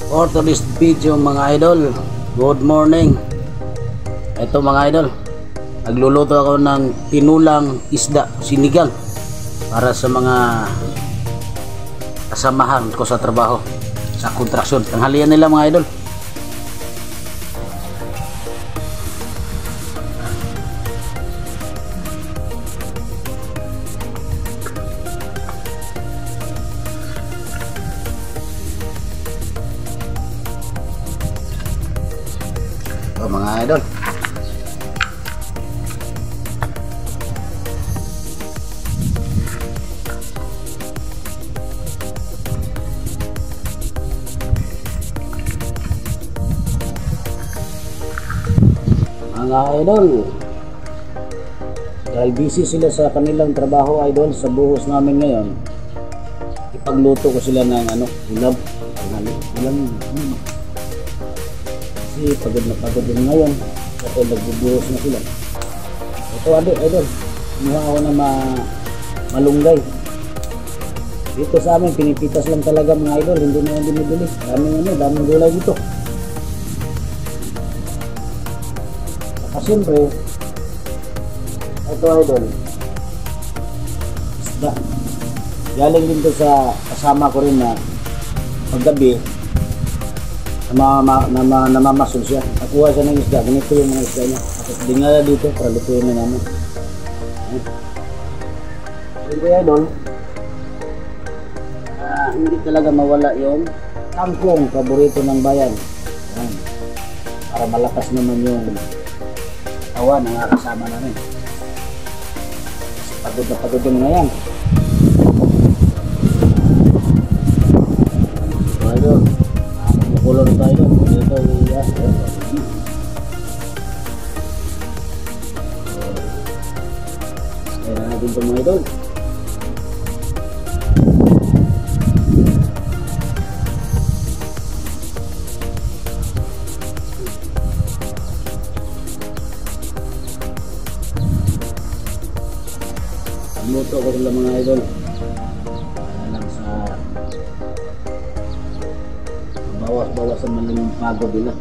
For today's video mga idol, good morning. Ito mga idol, nagluluto ako ng tinulang isda, sinigang, para sa mga kasamahan ko sa trabaho, sa kontraksyon. Tanghalian nila mga idol. Mga idol, dahil busy sila sa kanilang trabaho idol, sa buhos namin ngayon, ipagluto ko sila ng ulam. Kasi pagod na pagod din ngayon kasi nagbubuhos na sila. Ito idol, kumuha ako ng malunggay. Dito sa amin pinipitas lang talaga mga idol, hindi na yung binibili. Daming gulay dito. Saka siyempre ito idol, isda. Galing din to sa kasama ko rin na paggabi namamasol siya. Nakuha siya ng isda. Ganito yung mga isda niya. Tapos dinala dito para lutuin na namin. Siyempre idol, hindi talaga mawala yung kangkong, paborito ng bayan. Para malakas naman yung katawan ng kasama namin. Kasi pagod na pagod yung ngayon. Idol, kulor tayo dito ya. Kaya natin ito mga idol. Luto ko sila mga idol. Alam sa bawas-bawasan man lang yung pagod nila.